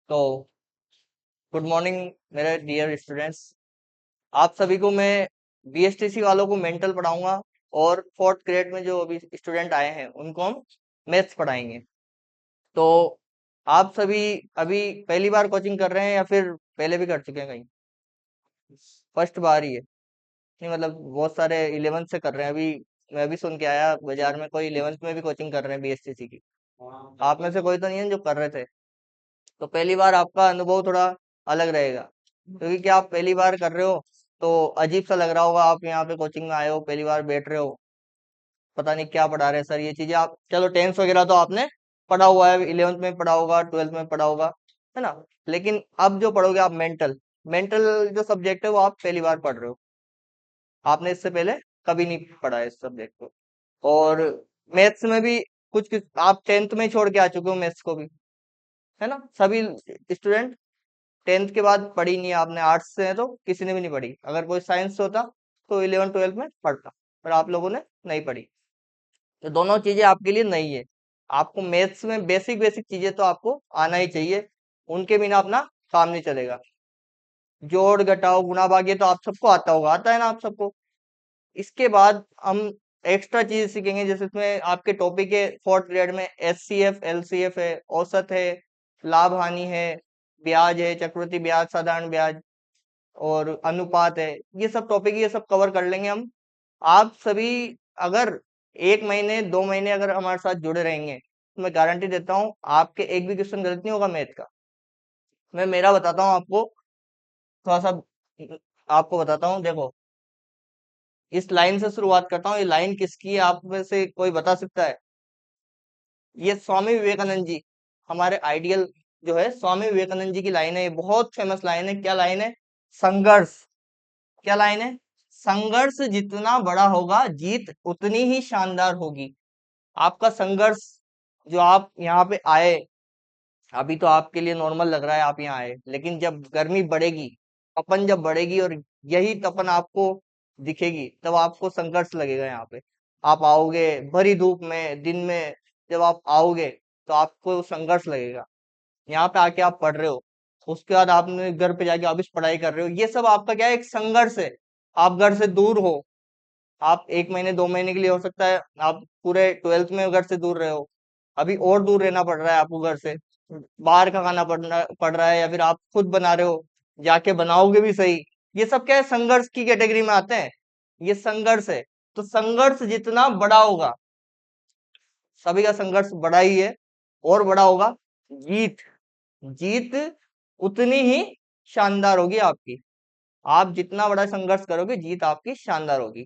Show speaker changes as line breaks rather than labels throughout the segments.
तो good morning मेरे dear students. आप सभी को मैं बीएसटीसी वालों को मेंटल पढ़ाऊंगा और फोर्थ ग्रेड में जो अभी स्टूडेंट आए हैं उनको हम मैथ्स पढ़ाएंगे। तो आप सभी अभी पहली बार कोचिंग कर रहे हैं या फिर पहले भी कर चुके हैं कहीं? फर्स्ट बार ही है? नहीं मतलब बहुत सारे 11th से कर रहे हैं अभी। मैं भी सुन के आया बाजार में कोई 11th में भी कोचिंग कर रहे हैं बीएसटीसी की। आप में से कोई तो नहीं है जो कर रहे थे? तो पहली बार आपका अनुभव थोड़ा अलग रहेगा, क्योंकि क्या आप पहली बार कर रहे हो तो अजीब सा लग रहा होगा। आप यहाँ पे कोचिंग में आए हो, पहली बार बैठ रहे हो, पता नहीं क्या पढ़ा रहे हैं सर, ये चीजें आप चलो टेंथ वगैरह तो आपने पढ़ा हुआ है, 11th में पढ़ा होगा, 12th में पढ़ा होगा, है ना। लेकिन अब जो पढ़ोगे आप मेंटल, मेंटल जो सब्जेक्ट है वो आप पहली बार पढ़ रहे हो। आपने इससे पहले कभी नहीं पढ़ा है इस सब्जेक्ट को। और मैथ्स में भी कुछ कुछ आप टेंथ में ही छोड़ के आ चुके हो मैथ्स को भी, है ना। सभी स्टूडेंट टेंथ के बाद पढ़ी नहीं है। आपने आर्ट्स से है तो किसी ने भी नहीं पढ़ी। अगर कोई साइंस से होता तो 11 12 में पढ़ता, पर आप लोगों ने नहीं पढ़ी। तो दोनों चीजें आपके लिए नई है। आपको मैथ्स में बेसिक बेसिक चीजें तो आपको आना ही चाहिए, उनके बिना अपना काम नहीं चलेगा। जोड़ घटाओ गुणा भाग ये तो आप सबको आता होगा, आता है ना आप सबको। इसके बाद हम एक्स्ट्रा चीज सीखेंगे, जैसे इसमें आपके टॉपिक है फोर्थ ग्रेड में एचसीएफ एलसीएफ है, औसत है, लाभ हानि है, ब्याज है, चक्रवृद्धि ब्याज, साधारण ब्याज और अनुपात है। ये सब टॉपिक ये सब कवर कर लेंगे हम। आप सभी अगर 1 महीने 2 महीने अगर हमारे साथ जुड़े रहेंगे तो मैं गारंटी देता हूँ आपके एक भी क्वेश्चन गलत नहीं होगा मैथ का। मैं मेरा बताता हूँ आपको, थोड़ा सा आपको बताता हूँ। देखो, इस लाइन से शुरुआत करता हूँ। ये लाइन किसकी है, आप में से कोई बता सकता है? ये स्वामी विवेकानंद जी, हमारे आइडियल जो है स्वामी विवेकानंद जी की लाइन है। ये बहुत फेमस लाइन है। क्या लाइन है? संघर्ष। क्या लाइन है? संघर्ष जितना बड़ा होगा जीत उतनी ही शानदार होगी। आपका संघर्ष, जो आप यहाँ पे आए, अभी तो आपके लिए नॉर्मल लग रहा है आप यहाँ आए, लेकिन जब गर्मी बढ़ेगी, तपन जब बढ़ेगी और यही तपन आपको दिखेगी, तब आपको संघर्ष लगेगा। यहाँ पे आप आओगे भरी धूप में दिन में, जब आप आओगे तो आपको संघर्ष लगेगा। यहाँ पे आके आप पढ़ रहे हो, उसके बाद आपने घर पे जाके वापिस पढ़ाई कर रहे हो, ये सब आपका क्या है? एक संघर्ष है। आप घर से दूर हो, आप 1 महीने 2 महीने के लिए हो सकता है आप पूरे 12th में घर से दूर रहे हो, अभी और दूर रहना पड़ रहा है आपको घर से। बाहर का खाना पड़ रहा है या फिर आप खुद बना रहे हो, जाके बनाओगे भी सही। ये सब क्या है? संघर्ष की कैटेगरी में आते हैं। ये संघर्ष है। तो संघर्ष जितना बड़ा होगा, सभी का संघर्ष बड़ा ही है, और बड़ा होगा जीत। जीत उतनी ही शानदार होगी आपकी। आप जितना बड़ा संघर्ष करोगे जीत आपकी शानदार होगी।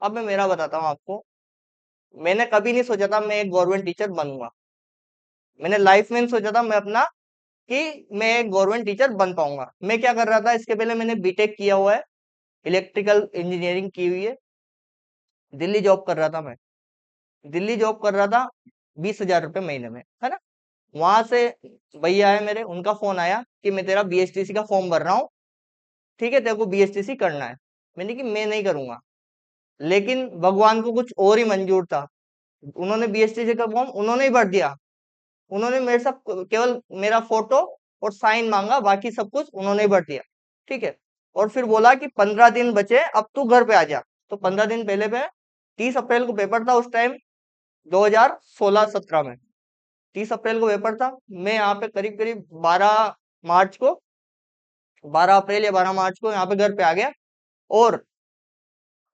अब मैं मेरा बताता हूँ आपको। मैंने कभी नहीं सोचा था मैं एक गवर्नमेंट टीचर बनूंगा। मैंने लाइफ में नहीं सोचा था मैं अपना कि मैं एक गवर्नमेंट टीचर बन पाऊंगा। मैं क्या कर रहा था, इसके पहले मैंने बीटेक किया हुआ है, इलेक्ट्रिकल इंजीनियरिंग की हुई है। दिल्ली जॉब कर रहा था मैं। दिल्ली जॉब कर रहा था 20,000 रुपये महीने में, है ना। वहां से भैया है मेरे, उनका फोन आया कि मैं तेरा बीएसटीसी का फॉर्म भर रहा हूँ, ठीक है, तेरे को बीएसटीसी करना है। मैंने कि मैं नहीं करूंगा। लेकिन भगवान को कुछ और ही मंजूर था। उन्होंने बीएसटीसी का फॉर्म उन्होंने ही भर दिया। उन्होंने मेरे से केवल मेरा फोटो और साइन मांगा, बाकी सब कुछ उन्होंने ही भर दिया, ठीक है। और फिर बोला कि 15 दिन बचे, अब तू घर पे आ जा। तो 15 दिन पहले पे 30 अप्रैल को पेपर था उस टाइम, 2016-17 में। 30 अप्रैल को पेपर था। मैं यहाँ पे करीब करीब 12 मार्च को, 12 अप्रैल या 12 मार्च को यहाँ पे घर पे आ गया। और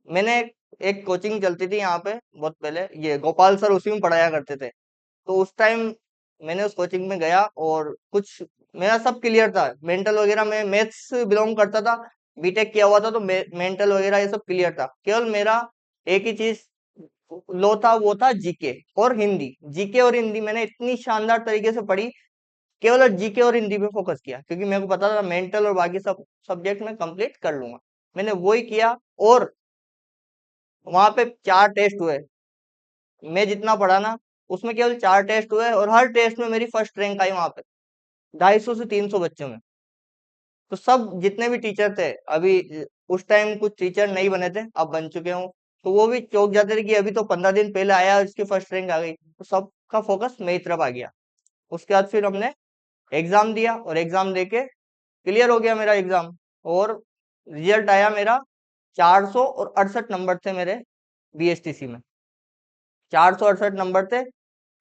मैंने एक कोचिंग चलती थी यहाँ पे बहुत पहले, ये गोपाल सर उसी में पढ़ाया करते थे। तो उस टाइम मैंने उस कोचिंग में गया और कुछ मेरा सब क्लियर था। मेंटल वगैरह में मैथ्स बिलोंग करता था, बीटेक किया हुआ था, तो मेंटल वगैरह ये सब क्लियर था। केवल मेरा एक ही चीज लो था, वो था जीके और हिंदी। जीके और हिंदी मैंने इतनी शानदार तरीके से पढ़ी। केवल जीके और हिंदी पे फोकस किया, क्योंकि मेरे को पता था मेंटल और बाकी सब सब्जेक्ट में कंप्लीट कर लूंगा। मैंने वही किया। और वहां पे 4 टेस्ट हुए। मैं जितना पढ़ा ना, उसमें केवल 4 टेस्ट हुए और हर टेस्ट में मेरी फर्स्ट रैंक आई वहां पे, 250 से 300 बच्चों में। तो सब जितने भी टीचर थे अभी, उस टाइम कुछ टीचर नहीं बने थे, अब बन चुके हों, तो वो भी चौंक जाते थे कि अभी तो 15 दिन पहले आया और इसकी फर्स्ट रैंक आ गई। तो सबका फोकस मेरी तरफ आ गया। उसके बाद फिर हमने एग्जाम दिया और एग्जाम देके क्लियर हो गया मेरा एग्जाम। और रिजल्ट आया मेरा 468 नंबर थे मेरे बीएसटीसी में। 468 नंबर थे।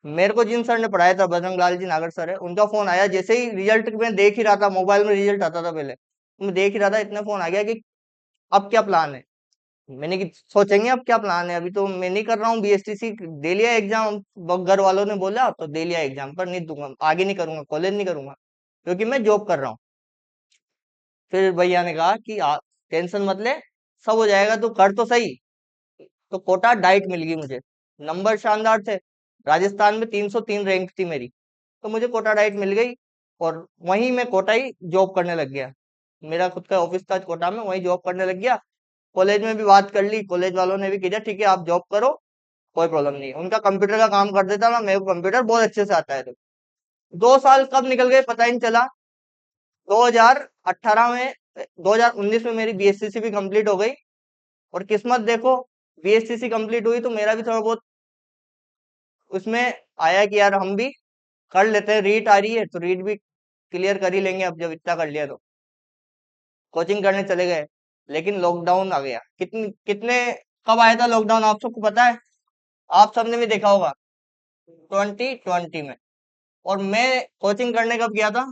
मेरे को जिन सर ने पढ़ाया था, बजरंग लाल जी नागर सर है, उनका फोन आया जैसे ही रिजल्ट मैं देख ही रहा था, मोबाइल में रिजल्ट आता था पहले, मैं देख ही रहा था, इतना फोन आ गया कि अब क्या प्लान है। मैंने कि सोचेंगे अब क्या प्लान है, अभी तो मैं नहीं कर रहा हूँ बीएसटीसी, दे लिया एग्जाम, घर वालों ने बोला तो दे लिया एग्जाम, पर नहीं दूंगा, आगे नहीं करूंगा, कॉलेज नहीं करूंगा, क्योंकि मैं जॉब कर रहा हूँ। फिर भैया ने कहा कि टेंशन मत ले, सब हो जाएगा, तू कर तो सही। तो कोटा डाइट मिल गई मुझे, नंबर शानदार थे, राजस्थान में 303 रैंक थी मेरी, तो मुझे कोटा डाइट मिल गई। और वहीं मैं कोटा ही जॉब करने लग गया। मेरा खुद का ऑफिस था कोटा में, वहीं जॉब करने लग गया। कॉलेज में भी बात कर ली, कॉलेज वालों ने भी किया ठीक है आप जॉब करो, कोई प्रॉब्लम नहीं। उनका कंप्यूटर का काम कर देता ना, मेरे को कंप्यूटर बहुत अच्छे से आता है। तो 2 साल कब निकल गए पता ही नहीं चला। 2018 में, 2019 में मेरी बीएससीसी भी कंप्लीट हो गई। और किस्मत देखो, बीएससीसी कंप्लीट हुई तो मेरा भी थोड़ा बहुत उसमें आया कि यार हम भी कर लेते हैं, रीट आ रही है तो रीट भी क्लियर कर ही लेंगे, अब जब इतना कर लिया तो कोचिंग करने चले गए। लेकिन लॉकडाउन आ गया। कितने कितने कब आया था लॉकडाउन, आप सबको पता है? आप सबने भी देखा होगा, 2020 में। और मैं कोचिंग करने कब गया था?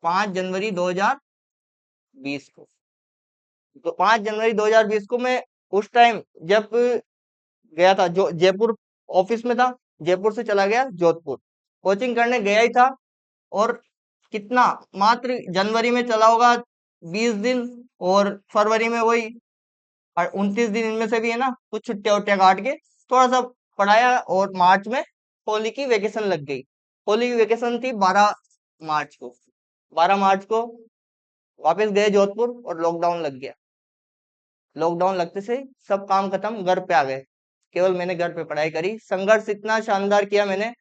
5 जनवरी 2020 को। तो 5 जनवरी 2020 को मैं उस टाइम जब गया था, जो जयपुर ऑफिस में था, जयपुर से चला गया जोधपुर, कोचिंग करने गया ही था। और कितना, मात्र जनवरी में चला होगा 20 दिन, और फरवरी में वही 29 दिन, इनमें से भी है ना कुछ छुट्टियां उट्टियां काट के थोड़ा सा पढ़ाया। और मार्च में होली की वेकेशन लग गई। होली की वेकेशन थी 12 मार्च को। 12 मार्च को वापस गए जोधपुर और लॉकडाउन लग गया। लॉकडाउन लगते से सब काम खत्म, घर पे आ गए। केवल मैंने घर पे पढ़ाई करी, संघर्ष इतना शानदार किया मैंने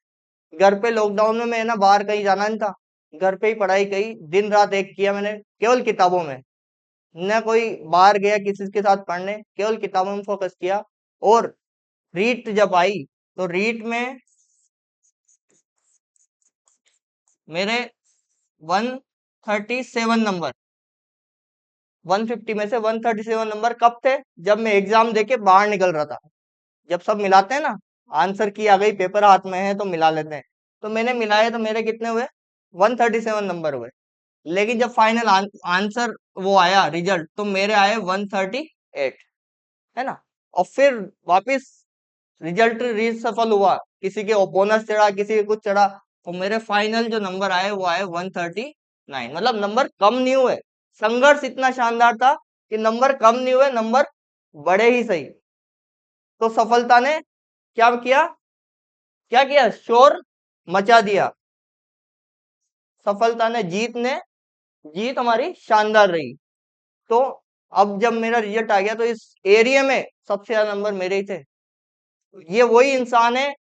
घर पे। लॉकडाउन में मैं ना बाहर कहीं जाना नहीं था, घर पे ही पढ़ाई करी, दिन रात एक किया मैंने, केवल किताबों में, न कोई बाहर गया किसी के साथ पढ़ने, केवल किताबों में फोकस किया। और रीट जब आई तो रीट में मेरे 137 नंबर, 150 में से 137 नंबर कब थे? जब मैं एग्जाम देके बाहर निकल रहा था। जब सब मिलाते हैं ना, आंसर की आ गई, पेपर हाथ में है तो मिला लेते हैं, तो मैंने मिलाए तो मेरे कितने हुए? 137 नंबर हुए। लेकिन जब फाइनल आंसर वो आया रिजल्ट, तो मेरे आए 138, है ना। और फिर वापस रिजल्ट रीसफल हुआ, किसी के बोनस चढ़ा, किसी के कुछ चढ़ा, तो मेरे फाइनल जो नंबर आए वो आए 139। मतलब नंबर कम नहीं हुए, संघर्ष इतना शानदार था कि नंबर कम नहीं हुए, नंबर बड़े ही सही। तो सफलता ने क्या किया, क्या किया? शोर मचा दिया। सफलता ने, जीत हमारी शानदार रही। तो अब जब मेरा रिजल्ट आ गया तो इस एरिया में सबसे ज्यादा नंबर मेरे ही थे। ये वही इंसान है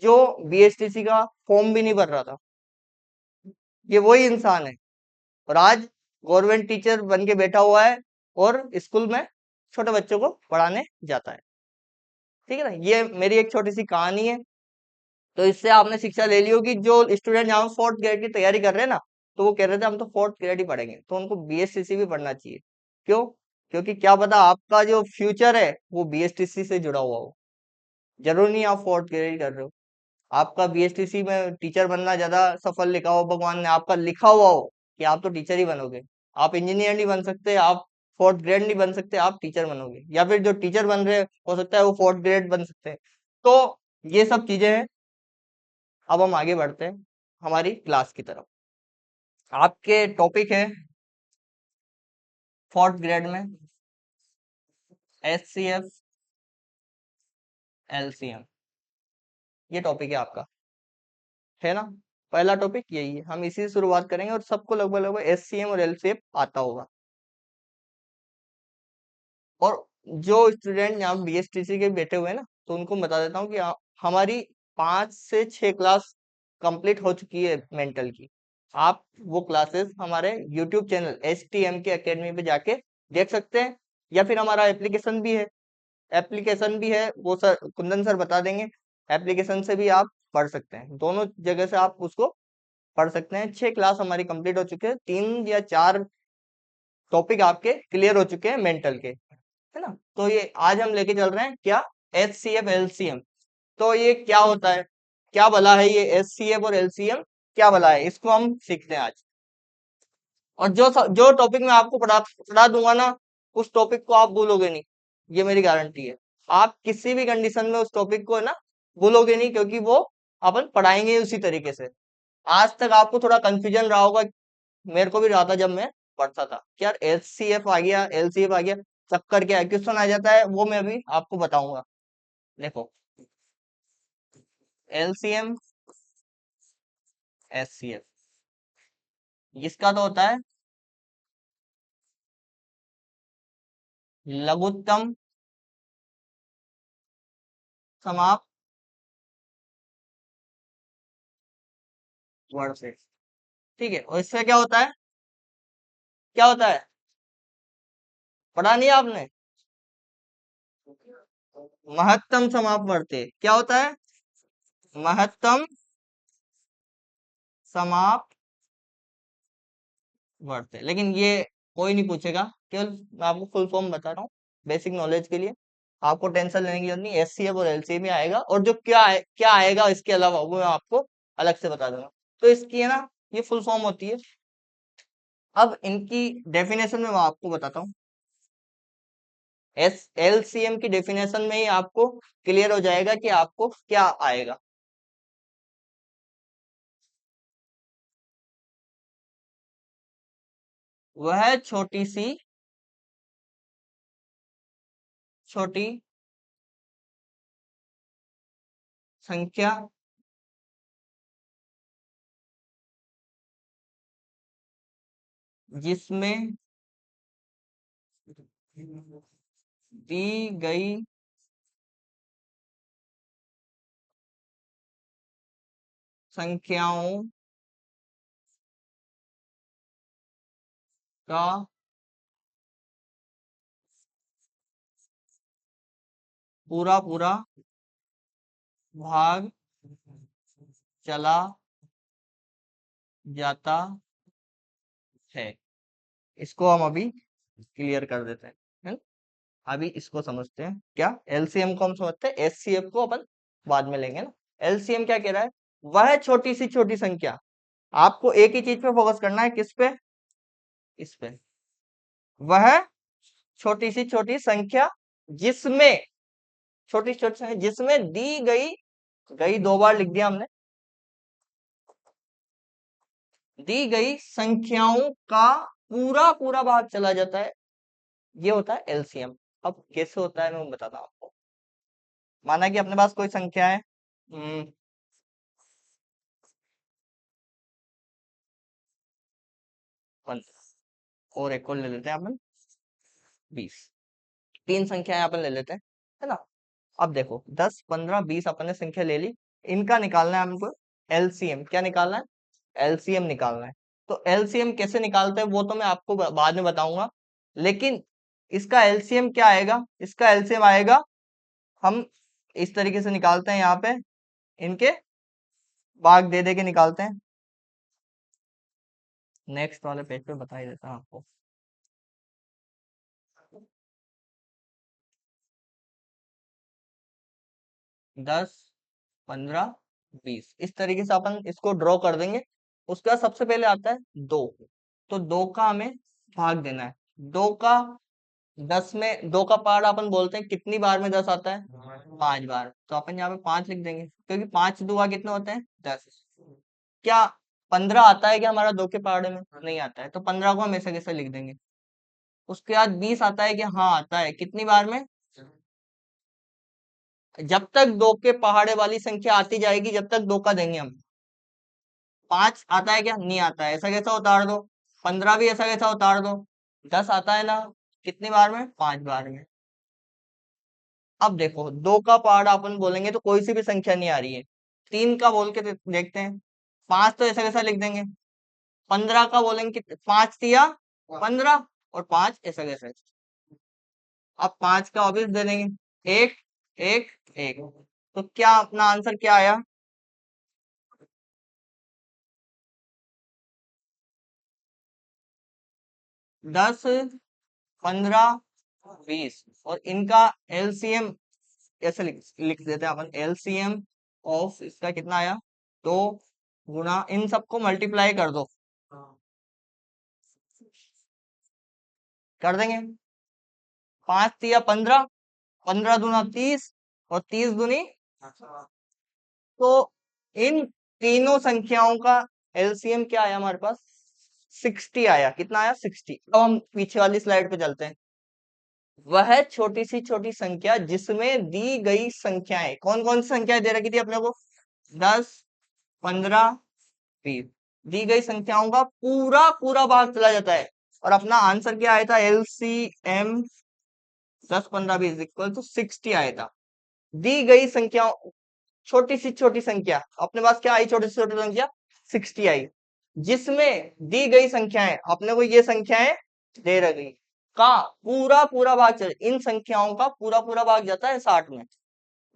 जो बीएसटीसी का फॉर्म भी नहीं भर रहा था, ये वही इंसान है। और आज गवर्नमेंट टीचर बन के बैठा हुआ है और स्कूल में छोटे बच्चों को पढ़ाने जाता है। ठीक है ना, ये मेरी एक छोटी सी कहानी है। तो इससे आपने शिक्षा ले ली होगी। जो स्टूडेंट यहाँ 4th ग्रेड की तैयारी कर रहे हैं ना, तो वो कह रहे थे हम तो 4th ग्रेड ही पढ़ेंगे, तो उनको बीएसटीसी भी पढ़ना चाहिए। क्यों? क्योंकि क्या पता आपका जो फ्यूचर है वो बीएसटीसी से जुड़ा हुआ हो। जरूरी नहीं आप 4th ग्रेड कर रहे हो, आपका बीएसटीसी में टीचर बनना ज्यादा सफल लिखा हो, भगवान ने आपका लिखा हुआ हो कि आप तो टीचर ही बनोगे। आप इंजीनियर नहीं बन सकते, आप 4th ग्रेड नहीं बन सकते, आप टीचर बनोगे। या फिर जो टीचर बन रहे हो सकता है वो 4th ग्रेड बन सकते हैं। तो ये सब चीजें हैं। अब हम आगे बढ़ते हैं हमारी क्लास की तरफ। आपके टॉपिक है 4th ग्रेड में एचसीएफ एलसीएम, ये टॉपिक है आपका, है ना। पहला टॉपिक यही है, हम इसी से शुरुआत करेंगे और सबको लगभग लगभग एचसीएम और एलसीएम आता होगा। और जो स्टूडेंट यहाँ बीएसटीसी के बैठे हुए हैं ना, तो उनको बता देता हूँ कि हमारी 5 से 6 क्लास कंप्लीट हो चुकी है मेंटल की। आप वो क्लासेस हमारे यूट्यूब चैनल HTM के अकेडमी पे जाके देख सकते हैं, या फिर हमारा एप्लीकेशन भी है, वो सर कुंदन सर बता देंगे। एप्लीकेशन से भी आप पढ़ सकते हैं, दोनों जगह से आप उसको पढ़ सकते हैं। 6 क्लास हमारी कंप्लीट हो चुके हैं, 3 या 4 टॉपिक आपके क्लियर हो चुके हैं मेंटल के, है ना। तो ये आज हम लेके चल रहे हैं क्या, HCF LCM। तो ये क्या होता है, क्या भला है ये HCF और LCM, क्या भला है, इसको हम सीखते हैं आज। और जो टॉपिक मैं आपको पढ़ा दूंगा ना, उस टॉपिक को आप भूलोगे नहीं, ये मेरी गारंटी है। आप किसी भी कंडीशन में उस टॉपिक को ना भूलोगे नहीं, क्योंकि वो अपन पढ़ाएंगे उसी तरीके से। आज तक आपको थोड़ा कंफ्यूजन रहा होगा, मेरे को भी रहा था जब मैं पढ़ता था कि यार HCF आ गया, LCF आ गया, चक्कर क्या है, क्वेश्चन आ जाता है, वो मैं अभी आपको बताऊंगा। देखो, LCM HCF, इसका तो होता है लघुत्तम समाप्त वर्ड से, ठीक है। और इससे क्या होता है, क्या होता है, पढ़ा नहीं आपने, महत्तम समाप्त वर्ते, क्या होता है, महत्तम समाप्त वर्ते। लेकिन ये कोई नहीं पूछेगा, केवल मैं आपको फुल फॉर्म बता रहा हूँ बेसिक नॉलेज के लिए। आपको टेंशन लेने की जरूरत नहीं, HCF और LCM में आएगा, और जो क्या आएगा इसके अलावा वो मैं आपको अलग से बता दूंगा। तो इसकी है ना, ये फुल फॉर्म होती है। अब इनकी डेफिनेशन में मैं आपको बताता हूँ। LCM की डेफिनेशन में ही आपको क्लियर हो जाएगा कि आपको क्या आएगा। वह छोटी संख्या जिसमें दी गई संख्याओं का पूरा पूरा भाग चला जाता है। इसको हम अभी क्लियर कर देते हैं, है ना? अभी इसको समझते हैं, क्या LCM को हम समझते हैं, HCF को अपन बाद में लेंगे ना। LCM क्या कह रहा है, वह छोटी संख्या, आपको एक ही चीज पे फोकस करना है, किस पे, इस पे, वह छोटी संख्या जिसमें, छोटी संख्या जिसमें दी गई, गई 2 बार लिख दिया हमने, दी गई संख्याओं का पूरा पूरा भाग चला जाता है, ये होता है LCM। अब कैसे होता है मैं बताता हूँ आपको। माना कि अपने पास कोई संख्या है, 15, और एक और ले लेते हैं अपन, 20। 3 संख्याएं अपन ले लेते हैं, है ना। अब देखो 10, 15, 20 अपन ने संख्या ले ली, इनका निकालना है हमको LCM। क्या निकालना है, LCM निकालना है। तो LCM कैसे निकालते हैं वो तो मैं आपको बाद में बताऊंगा, लेकिन इसका LCM क्या आएगा, इसका LCM आएगा, हम इस तरीके से निकालते हैं, यहाँ पे इनके भाग दे दे के निकालते हैं। नेक्स्ट वाले पेज पे बता ही देता हूँ आपको। 10, 15, 20, इस तरीके से अपन इसको ड्रॉ कर देंगे। उसके बाद सबसे पहले आता है 2, तो 2 का हमें भाग देना है। 2 का 10 में, 2 का पार्ट अपन बोलते हैं, कितनी बार में 10 आता है, 5 बार, तो अपन यहाँ पे 5 लिख देंगे, क्योंकि 5 दुआ कितने होते हैं, 10। क्या 15 आता है क्या हमारा 2 के पहाड़े में, नहीं आता है, तो 15 को हम ऐसे कैसे लिख देंगे। उसके बाद 20 आता है क्या, हाँ आता है, कितनी बार में, जब तक 2 के पहाड़े वाली संख्या आती जाएगी, जब तक 2 का देंगे हम। 5 आता है क्या, नहीं आता है, ऐसा कैसा उतार दो। 15 भी ऐसा कैसा उतार दो। 10 आता है ना, कितनी बार में, 5 बार में। अब देखो 2 का पहाड़ा अपन बोलेंगे तो कोई सी भी संख्या नहीं आ रही है, 3 का बोल के देखते हैं, 5 तो ऐसा कैसा लिख देंगे। 15 का बोलेंगे, 5 दिया 15, और 5 ऐसा कैसे। अब 5 का वापिस दे देंगे, 1 1 1, तो क्या अपना आंसर क्या आया, 10, 15, 20 और इनका एलसीएम ऐसे लिख देते हैं अपन। एलसीएम ऑफ इसका कितना आया? 2 गुना इन सबको मल्टीप्लाई कर दो। कर देंगे। 5 तिया 15, 15 दूना 30 और 30 दूनी। तो इन तीनों संख्याओं का एलसीएम क्या आया हमारे पास? 60 आया। कितना आया? 60। अब हम पीछे वाली स्लाइड पे चलते हैं। वह छोटी सी छोटी संख्या जिसमें दी गई संख्याएं, कौन कौन सी संख्याएं दे रखी थी अपने को? 10, 15, 20। दी गई संख्याओं का पूरा पूरा भाग चला जाता है। और अपना आंसर क्या आया था? एलसीएम 10, 15, 20 इक्वल टू 60 आया था। दी गई संख्या, छोटी संख्या अपने पास क्या आई? छोटी से छोटी संख्या 60 आई। जिसमें दी गई संख्याएं, अपने को ये संख्याएं दे रही का पूरा पूरा भाग चल, इन संख्याओं का पूरा पूरा भाग जाता है 60 में।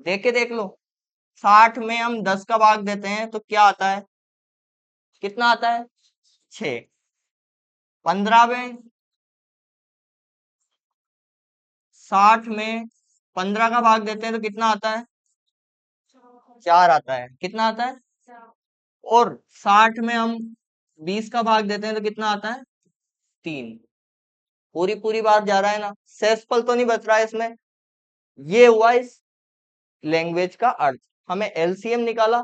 देख के देख लो। 60 में हम 10 का भाग देते हैं तो क्या आता है? कितना आता है? 6। 15 में, 60 में 15 का भाग देते हैं तो कितना आता है? 4 आता है। कितना आता है? और 60 में हम 20 का भाग देते हैं तो कितना आता है? 3। पूरी पूरी बात जा रहा है ना? सेसफल तो नहीं बच रहा है इसमें। ये हुआ इस लैंग्वेज का अर्थ। हमें एलसीएम निकाला।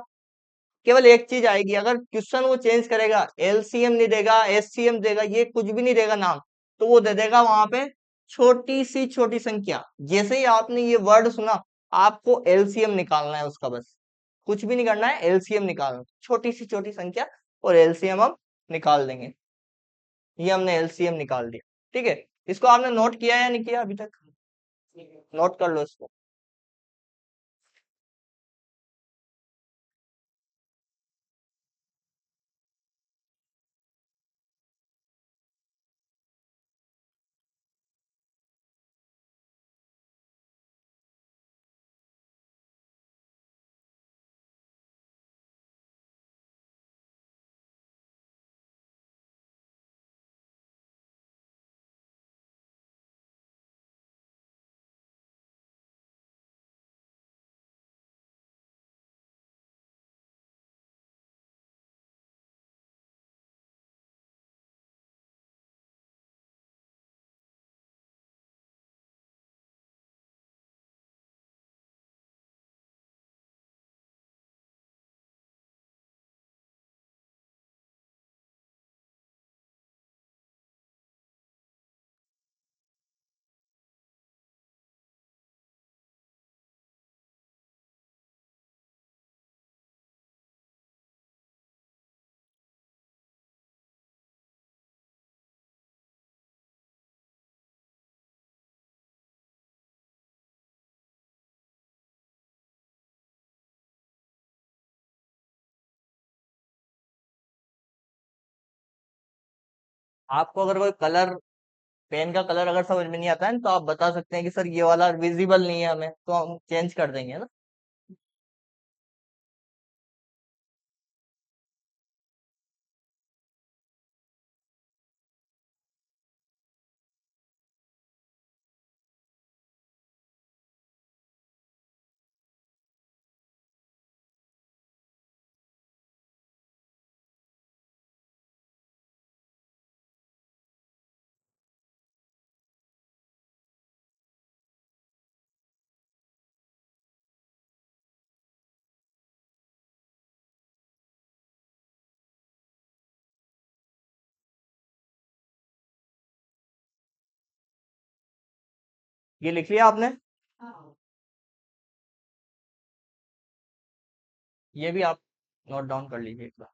केवल एक चीज आएगी, अगर क्वेश्चन वो चेंज करेगा, एलसीएम नहीं देगा, एससीएम देगा, ये कुछ भी नहीं देगा नाम, तो वो दे देगा वहां पे छोटी सी छोटी संख्या। जैसे ही आपने ये वर्ड सुना, आपको एलसीएम निकालना है उसका, बस कुछ भी नहीं करना है, एलसीएम निकालना। छोटी संख्या और एलसीएम हम निकाल देंगे। ये हमने एलसीएम निकाल दिया। ठीक है। इसको आपने नोट किया या नहीं किया अभी तक? नोट कर लो इसको। आपको अगर कोई कलर, पेन का कलर अगर समझ में नहीं आता है तो आप बता सकते हैं कि सर ये वाला विजिबल नहीं है हमें, तो हम चेंज कर देंगे ना। ये लिख लिया आपने? ये भी आप नोट डाउन कर लीजिए एक बार।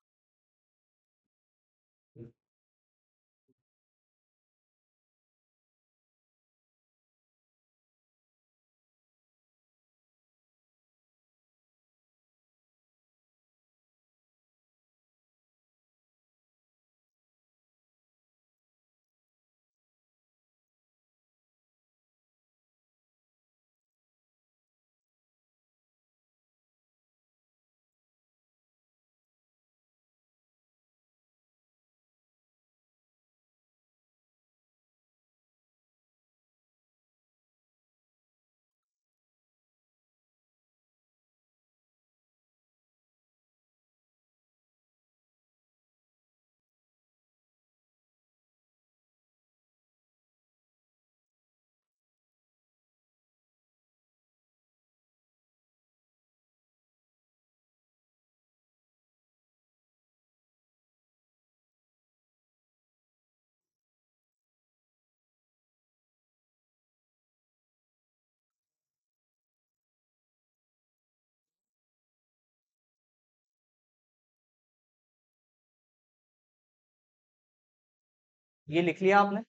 ये लिख लिया आपने।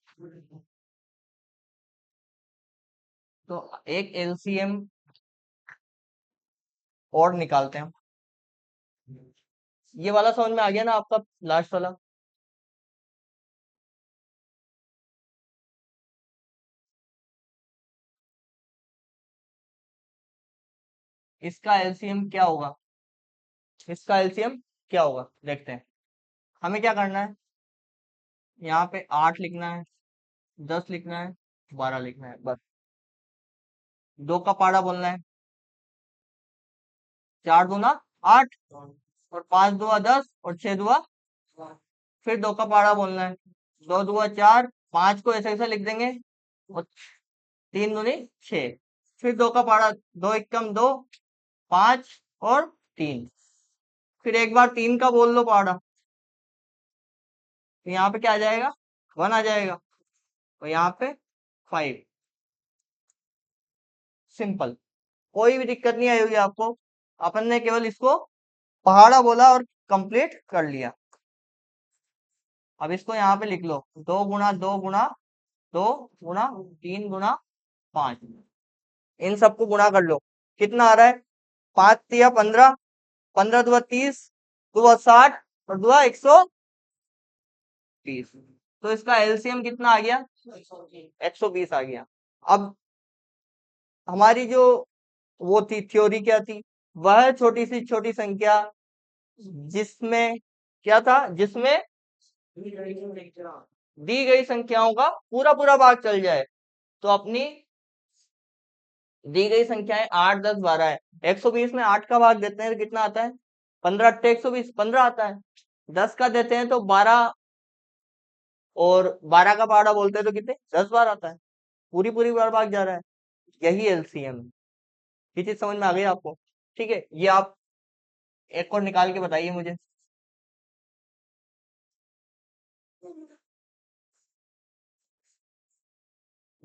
तो एक एलसीएम और निकालते हैं हम। ये वाला समझ में आ गया ना आपका, लास्ट वाला? इसका एलसीएम क्या होगा? इसका एलसीएम क्या होगा देखते हैं। हमें क्या करना है, यहाँ पे 8 लिखना है, 10 लिखना है, 12 लिखना है, बस। दो का पाड़ा बोलना है। 4 दूना 8, और 5 दुआ 10, और 6 दुआ, फिर दो का पाड़ा बोलना है। 2 दुआ 4, 5 को ऐसे ऐसे लिख देंगे, और 3 दूनी 6, फिर दो का पाड़ा, 2 एकम 2, 5 और 3, फिर एक बार 3 का बोल लो पाड़ा, तो यहाँ पे क्या आ जाएगा? 1 आ जाएगा, और यहाँ पे 5। सिंपल, कोई भी दिक्कत नहीं आई होगी आपको। अपन ने केवल इसको पहाड़ा बोला और कंप्लीट कर लिया। अब इसको यहाँ पे लिख लो, 2 गुना 2 गुना 2 गुना 3 गुना 5। इन सबको गुणा कर लो, कितना आ रहा है? 5 तिया 15, 15 दुआ 30, दुआ 60, और दुआ 120। तो इसका एलसीएम कितना आ गया? 120 आ गया। अब हमारी जो वो थी थ्योरी, क्या थी? वह छोटी सी छोटी संख्या जिसमें क्या था, जिसमें दी गई संख्याओं का पूरा पूरा भाग चल जाए। तो अपनी दी गई संख्याएं 8, 10, 12 है। 120 में 8 का भाग देते हैं तो कितना आता है? 15 अट्ठे 120, 15 आता है। 10 का देते हैं तो 12, और 12 का पहाड़ा बोलते हैं तो कितने? 10 बार आता है। पूरी पूरी बार भाग जा रहा है। यही एलसीएम है। ये चीज समझ में आ गई आपको? ठीक है, ये आप एक और निकाल के बताइए मुझे।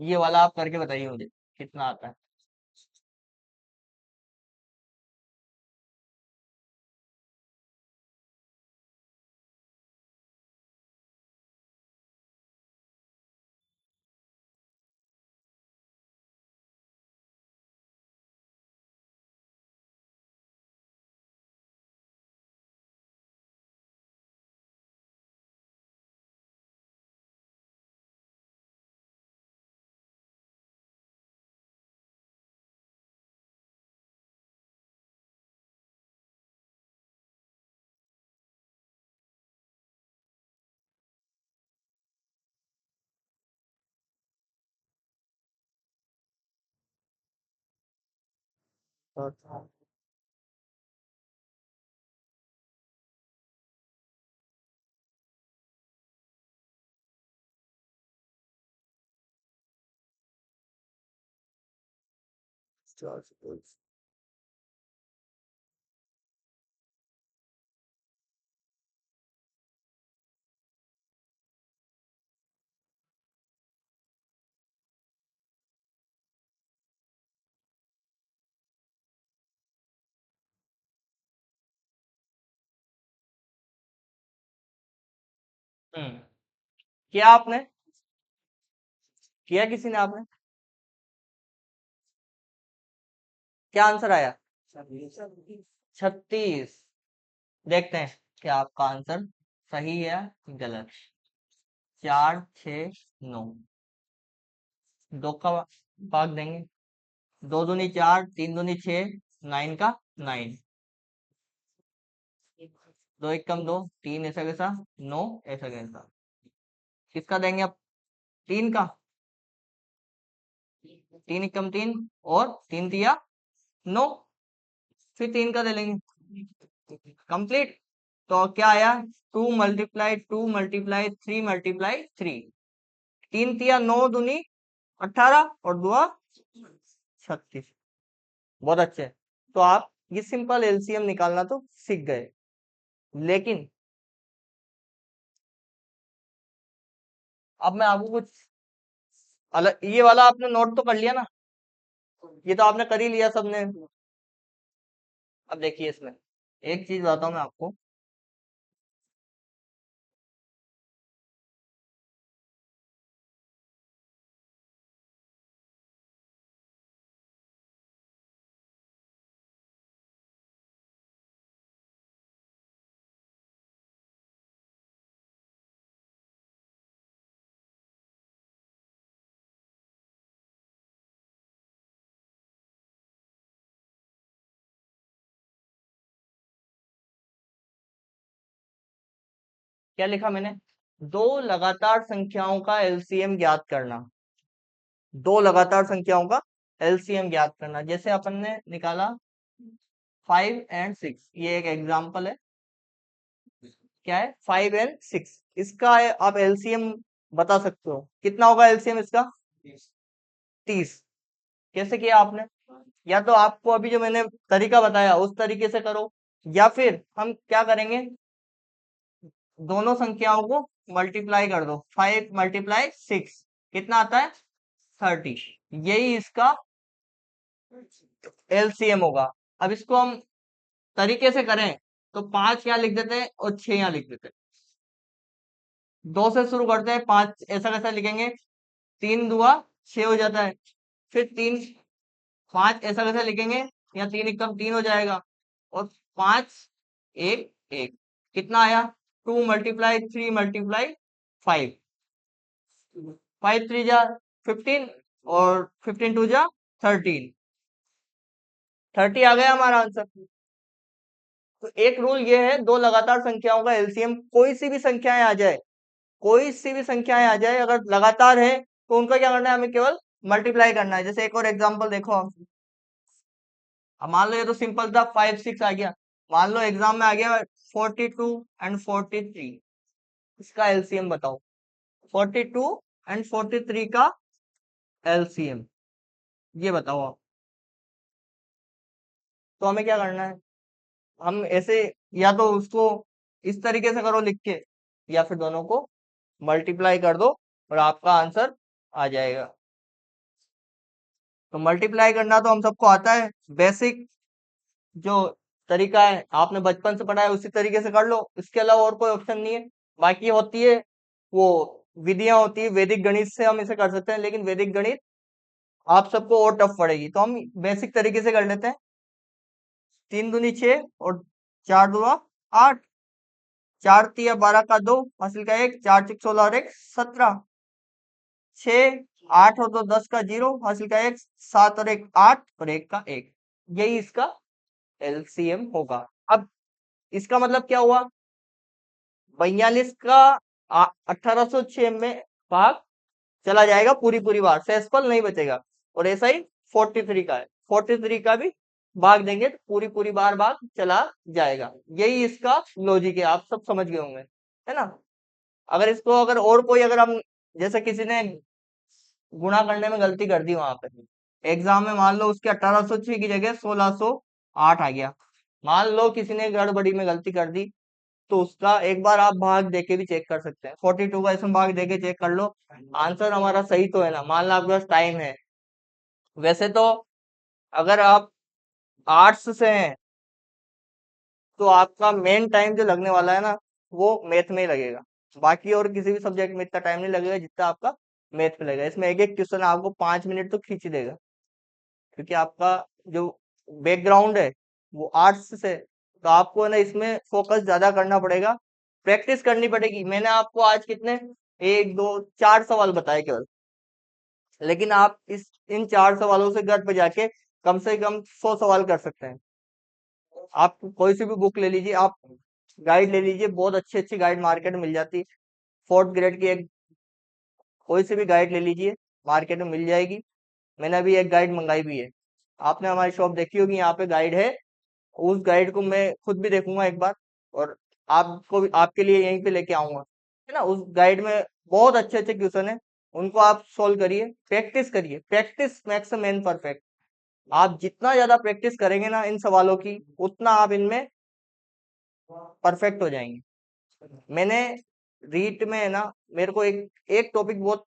ये वाला आप करके बताइए मुझे, कितना आता है। हम्म, किया आपने? किया किसी ने? आपने? क्या आंसर आया? 36। देखते हैं क्या आपका आंसर सही है या गलत। 4 6 9, दो का भाग देंगे। 2 दूनी 4, 3 दूनी 6, 9 का 9, 2 एकम 2, 3 ऐसा कैसा, 9 ऐसा कैसा। किसका देंगे अब? 3 का। 3 एकम 3, और 3 तिया 9, फिर 3 का दे लेंगे। कंप्लीट। तो क्या आया? 2 × 2 × 3 × 3, 3 तिया 9 दूनी 18, और दुआ 36। बहुत अच्छे। तो आप ये सिंपल एलसीएम निकालना तो सीख गए। लेकिन अब मैं आपको कुछ अलग, ये वाला आपने नोट तो कर लिया ना? ये तो आपने कर ही लिया सबने। अब देखिए इसमें एक चीज बताता हूँ मैं आपको। क्या लिखा मैंने? दो लगातार संख्याओं का एलसीएम ज्ञात करना। दो लगातार संख्याओं का एलसीएम ज्ञात करना। जैसे अपन ने निकाला 5 और 6, ये एक एग्जाम्पल है। क्या है? 5 और 6, इसका आप एलसीएम बता सकते हो। कितना होगा एलसीएम इसका? 30। कैसे किया आपने? या तो आपको अभी जो मैंने तरीका बताया उस तरीके से करो, या फिर हम क्या करेंगे, दोनों संख्याओं को मल्टीप्लाई कर दो। 5 × 6 कितना आता है? 30। यही इसका एलसीएम होगा। अब इसको हम तरीके से करें तो 5 यहाँ लिख देते हैं और 6 यहाँ लिख देते हैं। 2 से शुरू करते हैं, 5 ऐसा कैसा लिखेंगे? 3 दूआ 6 हो जाता है। फिर 5 ऐसा कैसे लिखेंगे? या 3 × 1 = 3 हो जाएगा। और 5 1 1 कितना आया? 2 × 3 × 5, 5 3 × 15 और 15 2 × 13, 30 आ गया हमारा आंसर। तो एक रूल ये है, दो लगातार संख्याओं का एलसीएम, कोई सी भी संख्याएं आ जाए, कोई सी भी संख्याएं आ जाए, अगर लगातार है तो उनका क्या करना है? हमें केवल मल्टीप्लाई करना है। जैसे एक और एग्जांपल देखो आप। अब मान लो ये तो सिंपल था, 5 6 आ गया। मान लो एग्जाम में आ गया 42 और 43, इसका एलसीएम बताओ। 42 और 43 का एलसीएम ये बताओ आप। तो हमें क्या करना है? हम ऐसे, या तो उसको इस तरीके से करो लिख के, या फिर दोनों को मल्टीप्लाई कर दो और आपका आंसर आ जाएगा। तो मल्टीप्लाई करना तो हम सबको आता है, बेसिक जो तरीका है आपने बचपन से पढ़ा है उसी तरीके से कर लो। इसके अलावा और कोई ऑप्शन नहीं है। बाकी होती है वो विधियां होती है, वैदिक गणित से हम इसे कर सकते हैं, लेकिन वैदिक गणित आप सबको और टफ पड़ेगी, तो हम बेसिक तरीके से कर लेते हैं। 3 दूनी 6 और 4 दूना 8, 4 तिया 12 का 2 हासिल का 1, 4 6 16 और 1 17, 6 8 और 2 10 का 0 हासिल का 1, 7 और 1 8 और 1 का 1। यही इसका एलसीएम होगा। अब इसका मतलब क्या हुआ? 42 का 1806 में भाग चला जाएगा पूरी पूरी बार, शेषफल नहीं बचेगा। और ऐसा ही 43 का है, 43 का भी भाग देंगे तो पूरी पूरी बार भाग चला जाएगा। यही इसका लॉजिक है, आप सब समझ गए होंगे, है ना? अगर इसको, अगर और कोई, अगर हम जैसे किसी ने गुणा करने में गलती कर दी वहां पे एग्जाम में, मान लो उसके 1806 की जगह 1608 आ गया, मान लो किसी ने गड़बड़ी में गलती कर दी, तो उसका एक बार आप भाग देके भी चेक कर सकते हैं। 42 का इसमें भाग देके चेक कर लो, आंसर हमारा सही तो है ना। मान लो आपके पास टाइम है, वैसे तो अगर आप आर्ट्स से हैं तो आपका मेन टाइम जो लगने वाला है ना, वो मैथ में ही लगेगा। बाकी और किसी भी सब्जेक्ट में इतना टाइम नहीं लगेगा जितना आपका मैथ में लगेगा। इसमें एक एक क्वेश्चन आपको 5 मिनट तो खींच ही देगा, क्योंकि आपका जो बैकग्राउंड है वो आर्ट्स से, तो आपको ना इसमें फोकस ज्यादा करना पड़ेगा, प्रैक्टिस करनी पड़ेगी। मैंने आपको आज कितने, 1 2 4 सवाल बताए केवल, लेकिन आप इस इन 4 सवालों से घर पे जाके कम से कम 100 सवाल कर सकते हैं। आप कोई सी भी बुक ले लीजिए, आप गाइड ले लीजिए, बहुत अच्छी अच्छी गाइड मार्केट में मिल जाती है। 4th ग्रेड की एक कोई सी भी गाइड ले लीजिए, मार्केट में मिल जाएगी। मैंने अभी एक गाइड मंगाई भी है, आपने हमारी शॉप देखी होगी, यहाँ पे गाइड है। उस गाइड को मैं खुद भी देखूंगा एक बार, और आपको भी, आपके लिए यहीं पे लेके आऊंगा, है ना? उस गाइड में बहुत अच्छे अच्छे क्वेश्चन है, उनको आप सोल्व करिए, प्रैक्टिस करिए। Practice max man perfect. आप जितना ज्यादा प्रैक्टिस करेंगे ना इन सवालों की, उतना आप इनमें परफेक्ट हो जाएंगे। मैंने रीट में है ना, मेरे को एक एक टॉपिक बहुत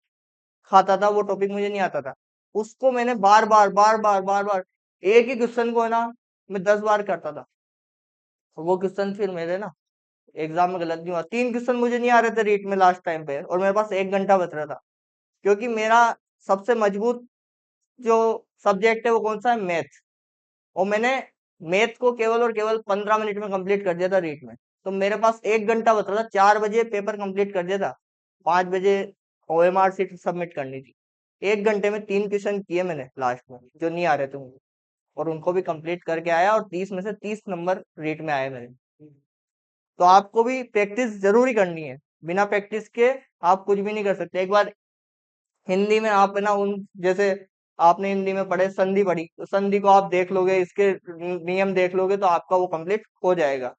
खाता था, वो टॉपिक मुझे नहीं आता था, उसको मैंने बार बार एक ही क्वेश्चन को है ना मैं 10 बार करता था। वो क्वेश्चन फिर मेरे ना एग्जाम में गलत नहीं हुआ। 3 क्वेश्चन मुझे नहीं आ रहे थे रीट में लास्ट टाइम पे, और मेरे पास 1 घंटा बच रहा था, क्योंकि मेरा सबसे मजबूत जो सब्जेक्ट है वो कौन सा है? मैथ। और मैंने मैथ को केवल और केवल 15 मिनट में कंप्लीट कर दिया था रीट में। तो मेरे पास 1 घंटा बच रहा था, 4 बजे पेपर कंप्लीट कर दिया था, 5 बजे ओएमआर सीट सबमिट करनी थी। 1 घंटे में 3 क्वेश्चन किए मैंने लास्ट में, जो नहीं आ रहे थे मुझे, और उनको भी कंप्लीट करके आया, और 30 में से 30 नंबर रीट में आए मेरे। तो आपको भी प्रैक्टिस जरूरी करनी है। बिना प्रैक्टिस के आप कुछ भी नहीं कर सकते। एक बार हिंदी में आप है ना उन जैसे आपने हिंदी में पढ़े संधि पढ़ी, तो संधि को आप देख लोगे, इसके नियम देख लोगे तो आपका वो कंप्लीट हो जाएगा।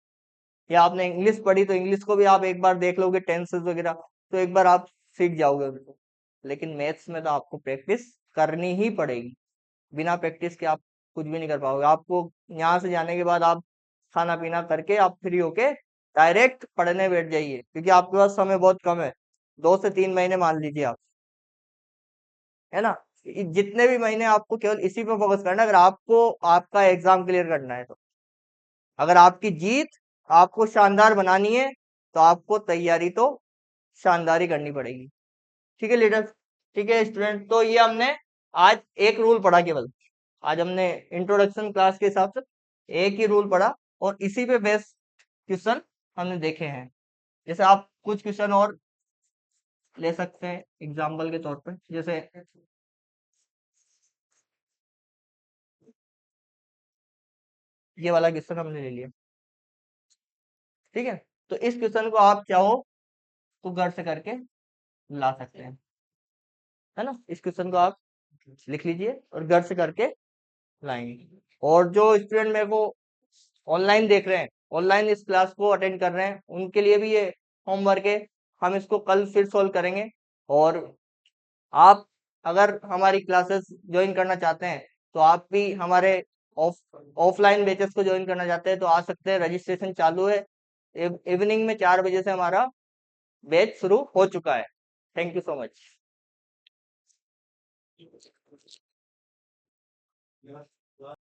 या आपने इंग्लिश पढ़ी तो इंग्लिश को भी आप एक बार देख लोगे, टेंसेस वगैरह, तो एक बार आप सीख जाओगे उनको। लेकिन मैथ्स में तो आपको प्रैक्टिस करनी ही पड़ेगी। बिना प्रैक्टिस के आप कुछ भी नहीं कर पाओगे। आपको यहाँ से जाने के बाद आप खाना पीना करके आप फ्री होके डायरेक्ट पढ़ने बैठ जाइए, क्योंकि आपके पास समय बहुत कम है। 2 से 3 महीने मान लीजिए आप, है ना। जितने भी महीने आपको केवल इसी पे फोकस करना है, अगर आपको आपका एग्जाम क्लियर करना है तो। अगर आपकी जीत आपको शानदार बनानी है तो आपको तैयारी तो शानदार ही करनी पड़ेगी। ठीक है लीडर, ठीक है स्टूडेंट। तो ये हमने आज एक रूल पढ़ा केवल। आज हमने इंट्रोडक्शन क्लास के हिसाब से एक ही रूल पढ़ा, और इसी पे बेस्ड क्वेश्चन हमने देखे हैं। जैसे आप कुछ क्वेश्चन और ले सकते हैं एग्जाम्पल के तौर पे, जैसे ये वाला क्वेश्चन हमने ले लिया। ठीक है, तो इस क्वेश्चन को आप चाहो तो घर से करके ला सकते हैं, है ना। इस क्वेश्चन को आप लिख लीजिए और घर से करके लाएंगे। और जो स्टूडेंट मेरे को ऑनलाइन देख रहे हैं, ऑनलाइन इस क्लास को अटेंड कर रहे हैं, उनके लिए भी ये होमवर्क है। हम इसको कल फिर सॉल्व करेंगे। और आप अगर हमारी क्लासेस ज्वाइन करना चाहते हैं तो आप भी हमारे ऑफ ऑफलाइन बैचेस को ज्वाइन करना चाहते हैं तो आ सकते हैं। रजिस्ट्रेशन चालू है। इवनिंग में 4 बजे से हमारा बैच शुरू हो चुका है। Thank you so much.